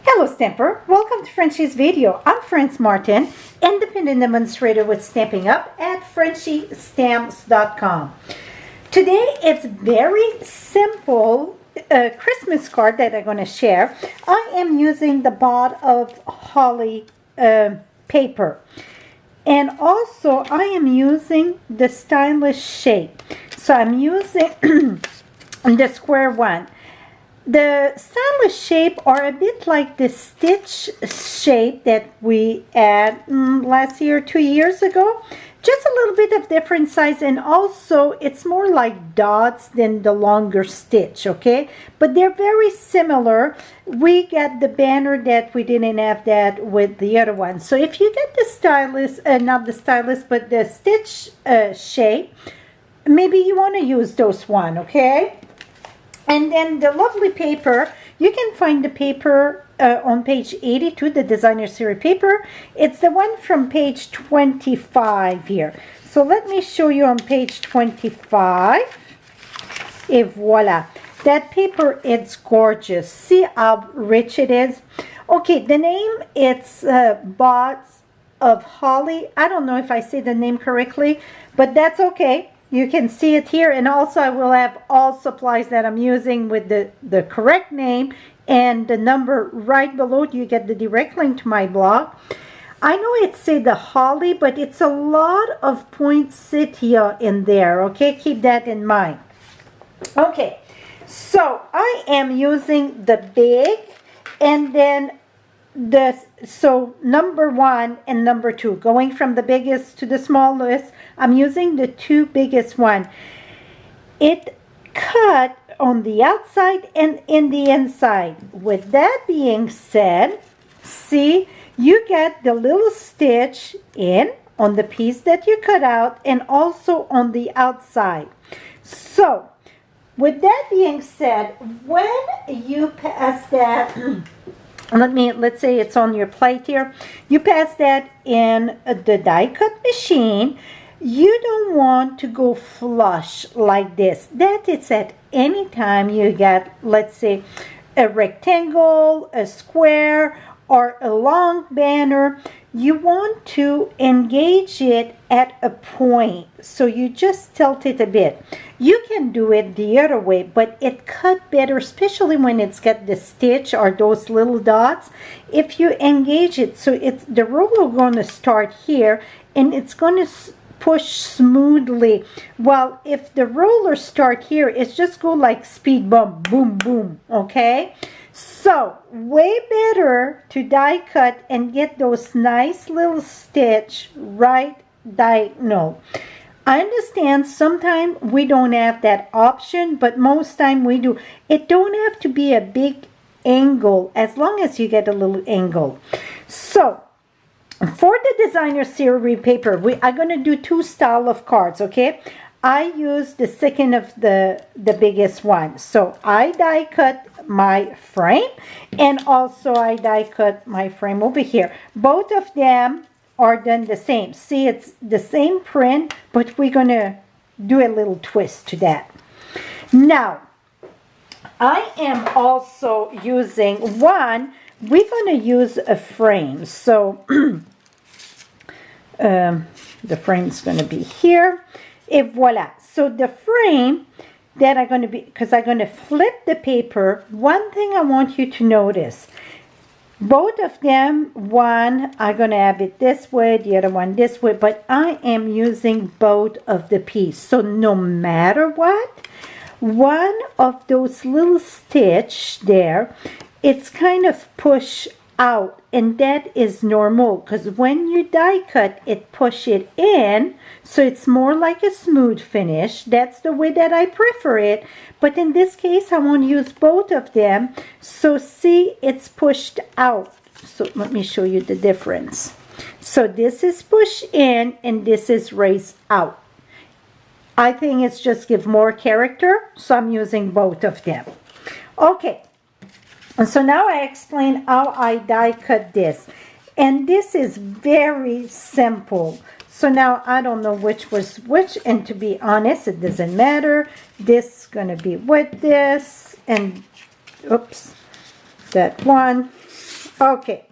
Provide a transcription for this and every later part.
Hello Stamper, welcome to Frenchie's video. I'm Frances Martin, independent demonstrator with Stamping Up at frenchiestamps.com. Today it's very simple Christmas card that I'm going to share. I am using the Boughs of Holly paper. And also I am using the stylish shape. So I'm using the square one. The stylish shape are a bit like the stitch shape that we had last year, 2 years ago. Just a little bit of different size, and also it's more like dots than the longer stitch, okay? But they're very similar. We got the banner that we didn't have that with the other one. So if you get the stylus, not the stylus, but the stitch shape, maybe you want to use those one, okay? And then the lovely paper, you can find the paper on page 82, the designer series paper. It's the one from page 25 here. So let me show you on page 25. Et voila. That paper, it's gorgeous. See how rich it is? Okay, the name, it's Boughs of Holly. I don't know if I say the name correctly, but that's okay. You can see it here, and also I will have all supplies that I'm using with the correct name and the number right below. You get the direct link to my blog. I know it said the holly, but it's a lot of poinsettia in there, okay? Keep that in mind. Okay, so I am using the big, and then so number 1 and number 2, going from the biggest to the smallest, I'm using the two biggest one. It cut on the outside and in the inside. With that being said, see, you get the little stitch in on the piece that you cut out and also on the outside. So with that being said, when you pass that let's say it's on your plate here, you pass that in the die cut machine. You don't want to go flush like this. That is at any time you get, let's say, a rectangle, a square, or a long banner. You want to engage it at a point, so you just tilt it a bit. You can do it the other way, but it cut better, especially when it's got the stitch or those little dots. If you engage it, so it's the roller going to start here, and it's going to push smoothly. Well, if the roller start here, it's just go like speed bump, boom, boom, okay? So, way better to die cut and get those nice little stitch right diagonal. I understand sometimes we don't have that option, but most time we do. It don't have to be a big angle as long as you get a little angle. So, for the designer series paper, we are going to do two style of cards, okay? I use the second of the biggest one. So I die cut my frame, and also I die cut my frame over here. Both of them are done the same. See, it's the same print, but we're going to do a little twist to that. Now, I am also using one, we're going to use a frame. So the frame is going to be here. Et voila. So the frame that I'm going to be, because I'm going to flip the paper, one thing I want you to notice, both of them, one, I'm going to have it this way, the other one this way, but I am using both of the piece. So no matter what, one of those little stitch there, it's kind of push out, and that is normal, because when you die cut it push it in, so it's more like a smooth finish. That's the way that I prefer it, but in this case I want to use both of them. So see, it's pushed out. So let me show you the difference. So this is push in and this is raised out. I think it's just give more character, so I'm using both of them. Okay. And so now I explain how I die cut this. And this is very simple. So now I don't know which was which, and to be honest, it doesn't matter. This is going to be with this, and oops, that one. Okay,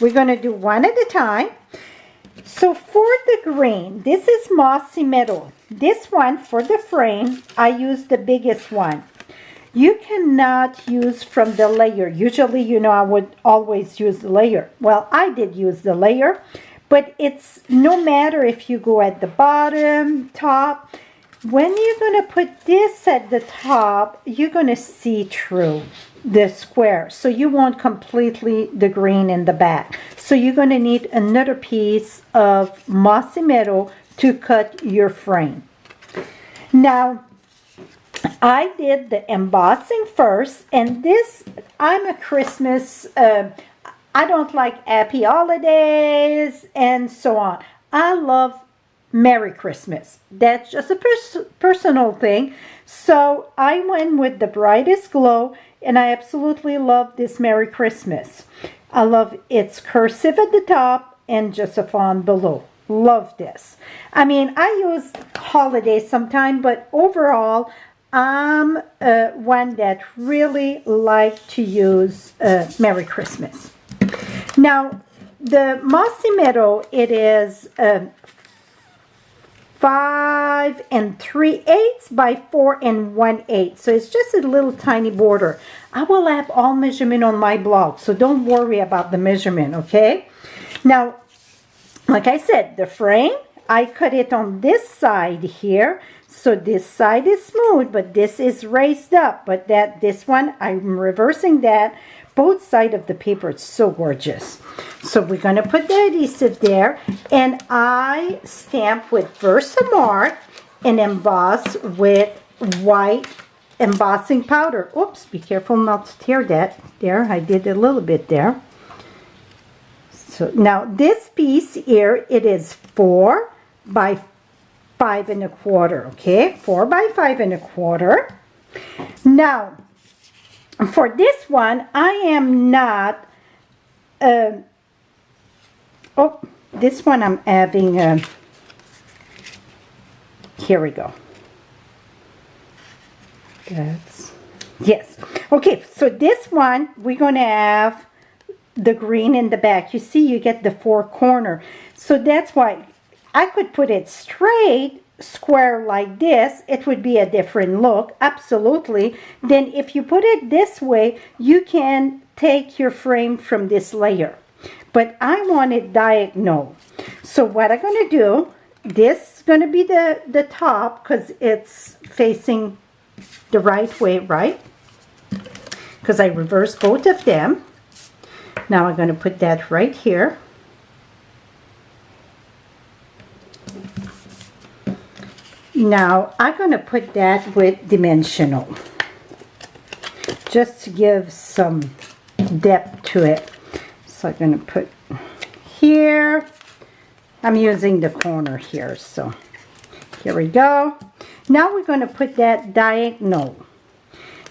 we're going to do one at a time. So for the green, this is mossy meadow. This one, for the frame, I use the biggest one. You cannot use from the layer. Usually, you know, I would always use the layer. Well, I did use the layer, but it's no matter if you go at the bottom, top. When you're going to put this at the top, you're going to see through the square. So you want completely the green in the back. So you're going to need another piece of mossy meadow to cut your frame. Now, I did the embossing first, and this, I'm a Christmas, I don't like happy holidays and so on. I love Merry Christmas. That's just a personal thing. So I went with the brightest glow, and I absolutely love this Merry Christmas. I love it's cursive at the top and just a font below. Love this. I mean, I use holidays sometime, but overall, I'm one that really like to use Merry Christmas. Now, the mossy meadow, it is 5 3/8 by 4 1/8. So it's just a little tiny border. I will have all measurement on my blog, so don't worry about the measurement, okay? Now, like I said, the frame, I cut it on this side here. So this side is smooth, but this is raised up. But this one, I'm reversing that. Both sides of the paper, it's so gorgeous. So we're going to put the adhesive there. And I stamp with Versamark and emboss with white embossing powder. Oops, be careful not to tear that. There, I did a little bit there. So now this piece here, it is 4 by 5 1/4, okay? 4 by 5 1/4. Now, for this one, I am not, this one I'm having, here we go. Yes. Okay, so this one, we're going to have the green in the back. You see, you get the 4 corner. So that's why I could put it straight, square like this. It would be a different look, absolutely. Then if you put it this way, you can take your frame from this layer. But I want it diagonal. So what I'm going to do, this is going to be the top because it's facing the right way, right? Because I reversed both of them. Now I'm going to put that right here. Now I'm going to put that with dimensional, just to give some depth to it. So I'm going to put here. I'm using the corner here, so here we go. Now we're going to put that diagonal.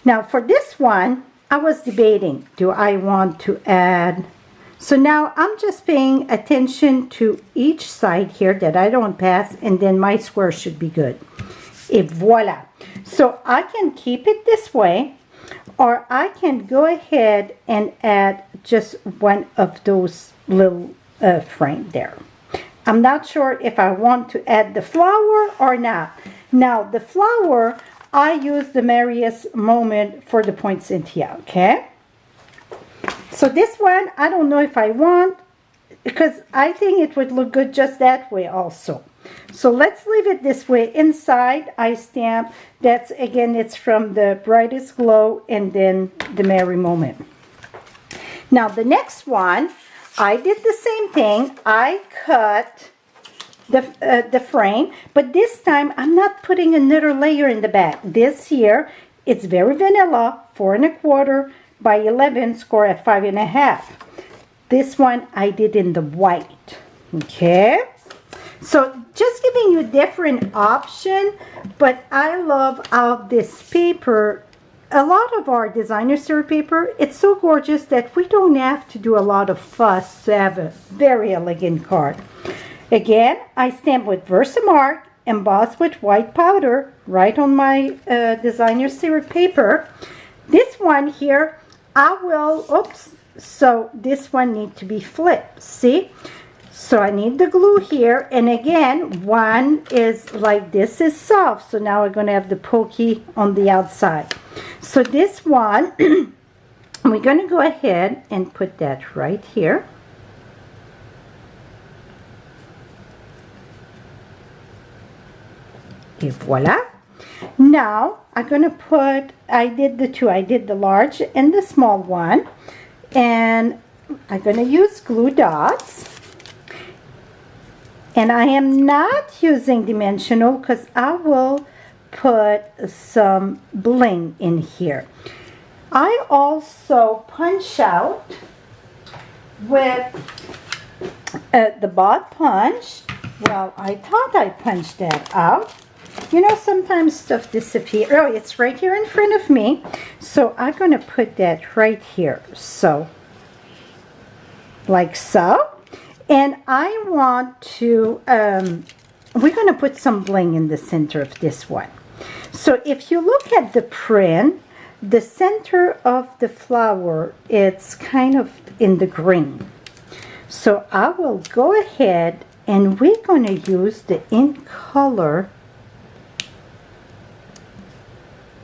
Now for this one, I was debating, do I want to add, so now I'm just paying attention to each side here that I don't pass, and then my square should be good. Et voila. So I can keep it this way, or I can go ahead and add just one of those little frame there. I'm not sure if I want to add the flower or not. Now the flower, I use the Merriest Moment for the poinsettia, okay? So this one, I don't know if I want, because I think it would look good just that way also. So let's leave it this way. Inside, I stamp, that's, again, it's from the Brightest Glow and then the Merry Moment. Now the next one, I did the same thing. I cut the frame, but this time I'm not putting another layer in the back. This here, it's very vanilla, 4 1/4 by 11, score at 5 1/2. This one I did in the white. Okay, so just giving you different option, but I love how this paper, a lot of our designer series paper, it's so gorgeous that we don't have to do a lot of fuss to have a very elegant card. Again, I stamp with Versamark, emboss with white powder right on my designer series paper. This one here, I will, oops, so this one needs to be flipped. See? So I need the glue here, and again, one is like this is soft, so now we're going to have the pokey on the outside. So this one, we're going to go ahead and put that right here. Et voila. Now I'm going to put, I did the two, I did the large and the small one, and I'm going to use glue dots. And I am not using dimensional because I will put some bling in here. I also punch out with the Boughs punch. Well, I thought I punched that out. You know, sometimes stuff disappears. Oh, it's right here in front of me. So I'm going to put that right here. So, like so. And I want to, we're going to put some bling in the center of this one. So if you look at the print, the center of the flower, it's kind of in the green. So I will go ahead and we're going to use the in color.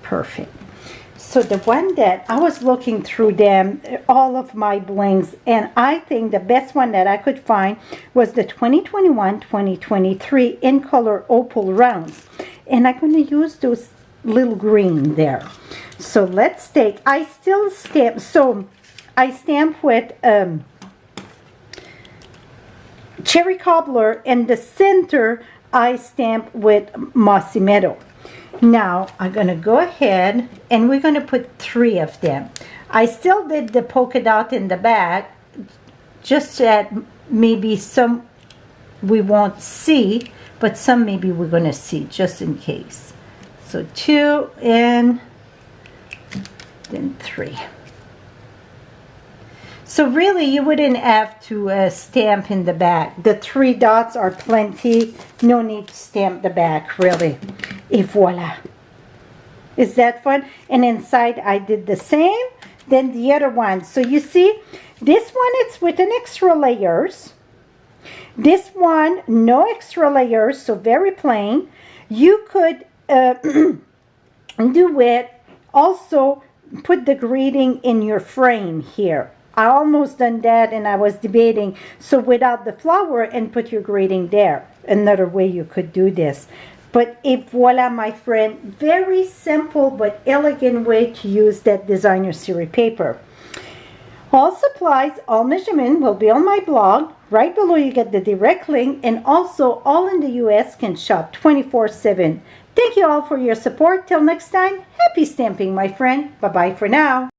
Perfect. So the one that I was looking through them, all of my blings, and I think the best one that I could find was the 2021-2023 in color opal rounds. And I'm going to use those little green there. So let's take, I still stamp, so I stamp with cherry cobbler, and the center I stamp with mossy meadow. Now I'm going to go ahead and we're going to put 3 of them. I still did the polka dot in the back, just that maybe some we won't see, but some maybe we're going to see just in case. So 2 and then 3. So really you wouldn't have to stamp in the back. The 3 dots are plenty. No need to stamp the back really. Et voila. Is that fun? And inside I did the same. Then the other one. So you see, this one it's with an extra layers. This one, no extra layers, so very plain. You could do it, also put the greeting in your frame here. I almost done that and I was debating. So without the flower and put your greeting there. Another way you could do this. But et voila, my friend, very simple but elegant way to use that designer series paper. All supplies, all measurement will be on my blog. Right below you get the direct link, and also all in the US can shop 24/7. Thank you all for your support. Till next time, happy stamping, my friend. Bye-bye for now.